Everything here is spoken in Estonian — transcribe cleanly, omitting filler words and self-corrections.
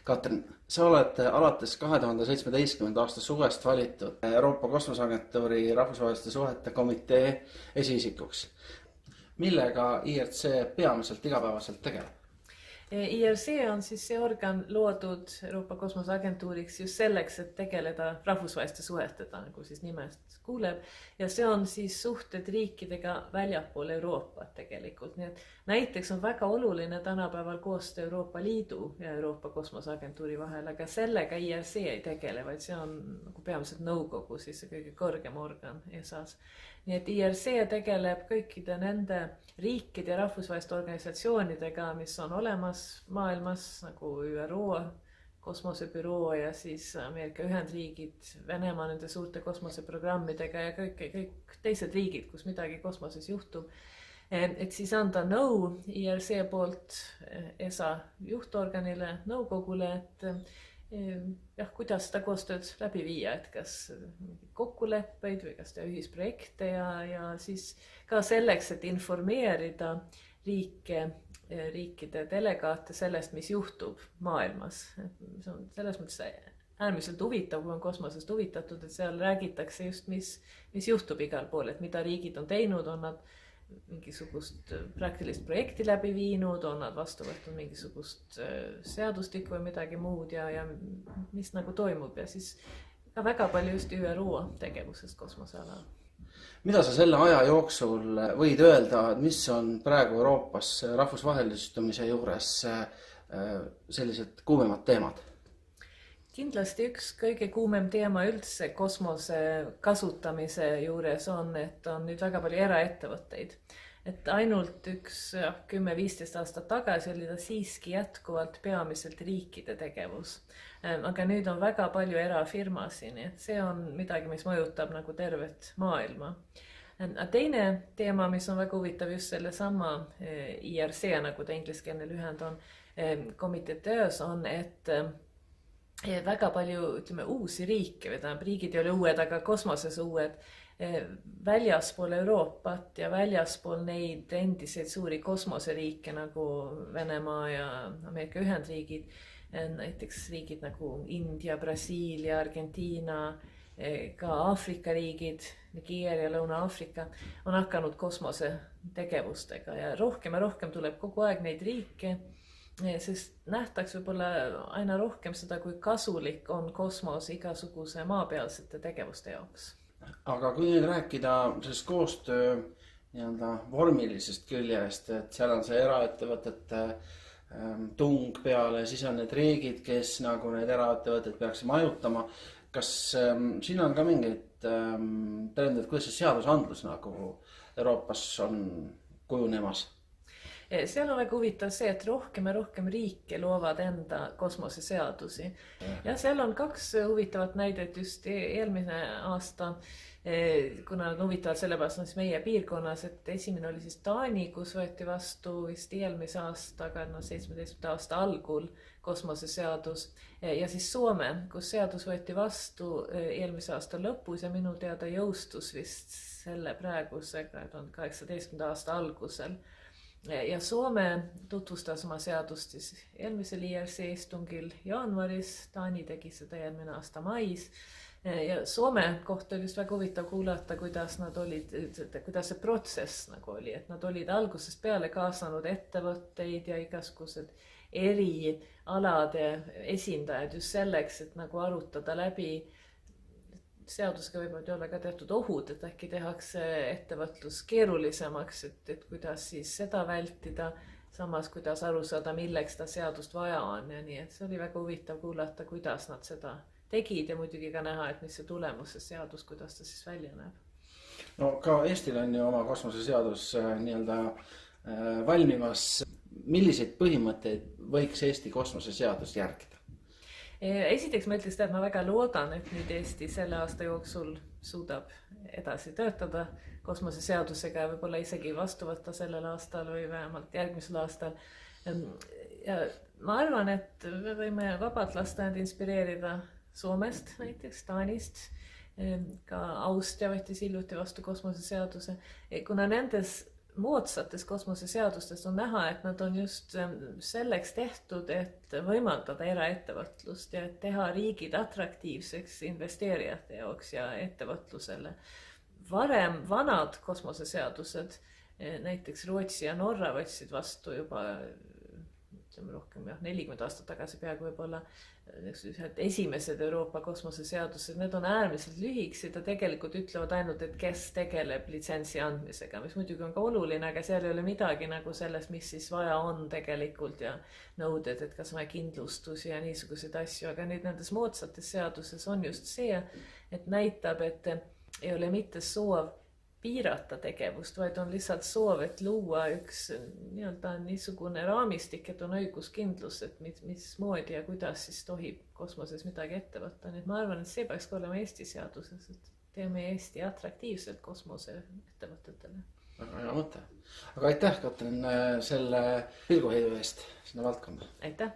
Katrin, sa oled alates 2017. aasta suvest valitud Euroopa Kosmoseagentuuri rahvusvaheliste suhete komitee esiisikuks. Millega IRC peamiselt igapäevaselt tegeleb? IRC on siis see organ loodud Euroopa Kosmoseagentuuriks just selleks, et tegeleda rahvusvaheliste suhetega, nagu siis nimest kuuleb. Ja see on siis suhted riikidega väljapool Euroopat tegelikult. Nii et näiteks on väga oluline tänapäeval koostöö Euroopa Liidu ja Euroopa Kosmoseagentuuri vahel, aga sellega IRC ei tegele, vaid see on nagu peamiselt nõukogu, siis see kõige kõrgem organ ESA-s. Nii et IRC tegeleb kõikide nende riikide ja rahvusvaheliste organisatsioonidega, mis on olemas maailmas, nagu ÜRO, kosmosebüroo ja siis Ameerika Ühendriigid, Venemaa nende suurte kosmoseprogrammidega ja kõik teised riigid, kus midagi kosmoses juhtub. Et siis anda nõu IRC poolt ESA juhtorganile, nõukogule, et kuidas seda koostööd läbi viia, et kas kokkuleppeid või kas teha ühisprojekte ja siis ka selleks, et informeerida riikide delegaate sellest, mis juhtub maailmas. See on selles mõttes äärmiselt huvitav, kui on kosmosest huvitatud, et seal räägitakse just, mis juhtub igal pool, et mida riigid on teinud, on nad mingisugust praktilist projekti läbi viinud, on nad vastu võtnud mingisugust seadustikku või midagi muud ja mis nagu toimub ja siis ka väga palju just ÜRO tegevusest kosmosealal. Mida sa selle aja jooksul võid öelda, mis on praegu Euroopas rahvusvahelistumise juures sellised kuumemad teemad? Kindlasti üks kõige kuumem teema üldse kosmose kasutamise juures on, et on nüüd väga palju eraettevõtteid. Et ainult 10-15 aastat tagasi oli ta siiski jätkuvalt peamiselt riikide tegevus. Aga nüüd on väga palju erafirmasi, nii et see on midagi, mis mõjutab nagu tervet maailma. Teine teema, mis on väga huvitav just selle sama IRC, nagu ta ingliskeelne lühend on, komitee töös on, et väga palju uusi riike, riigid ei ole uued, aga kosmoses uued, väljaspool Euroopat ja väljaspool neid endiseid suuri kosmoseriike nagu Venemaa ja Ameerika Ühendriigid, näiteks riigid nagu India, Brasiilia, Argentiina, ka Aafrika riigid, Nigeeria, Lõuna-Aafrika on hakanud kosmosetegevustega ja rohkem tuleb kogu aeg neid riike, sest nähtaks võib-olla aina rohkem seda, kui kasulik on kosmos igasuguse maapealsete tegevuste jaoks. Aga kui nüüd rääkida sellest koostöö vormilisest küljest, et seal on see eraettevõtete tung peale, siis on need riigid, kes nagu need eraettevõtted peaks majutama. Kas siin on ka mingid trendid, kuidas see seadusandlus nagu Euroopas on kujunemas? Seal on väga huvitav see, et rohkem ja rohkem riike loovad enda kosmoseseadusi. Ja seal on kaks huvitavat näidet just eelmine aasta, kuna nad huvitavad sellepärast on siis meie piirkonnas, et esimene oli siis Taani, kus võeti vastu vist eelmise aasta, aga 17. aasta algul kosmoseseadus ja siis Soome, kus seadus võeti vastu eelmise aasta lõpus ja minu teada jõustus vist selle praegusega 2018. aasta algusel. Ja Soome tutvustas oma seadust siis eelmisel IRC istungil jaanuaris, Taani tegi seda eelmine aasta mais ja Soome kohta oli just väga huvitav kuulata, kuidas nad olid, kuidas see protsess nagu oli, et nad olid algusest peale kaasanud ettevõtteid ja igasugused eri alade esindajad just selleks, et nagu arutada läbi seadusega võivad olla ka teatud ohud, et äkki tehakse ettevõtlus keerulisemaks, et kuidas siis seda vältida, samas kuidas aru saada, milleks ta seadust vaja on ja nii, et see oli väga huvitav kuulata, kuidas nad seda tegid ja muidugi ka näha, et mis see tulemus, see seadus, kuidas ta siis välja näeb. No ka Eestil on ju oma kosmoseseadus valmimas. Milliseid põhimõtteid võiks Eesti kosmoseseadust järgida? Esiteks ma ütleks, et ma väga loodan, et nüüd Eesti selle aasta jooksul suudab edasi töötada kosmoseseadusega ja võib-olla isegi vastu võtta sellel aastal või vähemalt järgmisel aastal. Ja ma arvan, et me võime vabalt lasta end inspireerida Soomest, näiteks Taanist, ka Austria võttis hiljuti vastu kosmoseseaduse, kuna nendes moodsates kosmoseseadustes on näha, et nad on just selleks tehtud, et võimaldada eraettevõtlust ja et teha riigid atraktiivseks investeerijate jaoks ja ettevõtlusele. Varem vanad kosmoseseadused, näiteks Rootsi ja Norra võtsid vastu juba rohkem 40 aastat tagasi peaaegu võib-olla esimesed Euroopa kosmoseseadused, need on äärmiselt lühikesed ja tegelikult ütlevad ainult, et kes tegeleb litsentsi andmisega, mis muidugi on ka oluline, aga seal ei ole midagi nagu sellest, mis siis vaja on tegelikult ja nõuded, et kas vaja kindlustusi ja niisuguseid asju, aga nüüd nendes moodsates seaduses on just see, et näitab, et ei ole mitte soov piirata tegevust, vaid on lihtsalt soov, et luua üks niisugune raamistik, et on õiguskindlus, et mismoodi ja kuidas siis tohib kosmoses midagi ette võtta. Nii et ma arvan, et see peaks ka olema Eesti seaduses, et teeme Eesti atraktiivselt kosmose ettevõtetele. Väga hea mõte. Aga aitäh, Katrin, selle pilguheidu eest sinna valdkonda. Aitäh!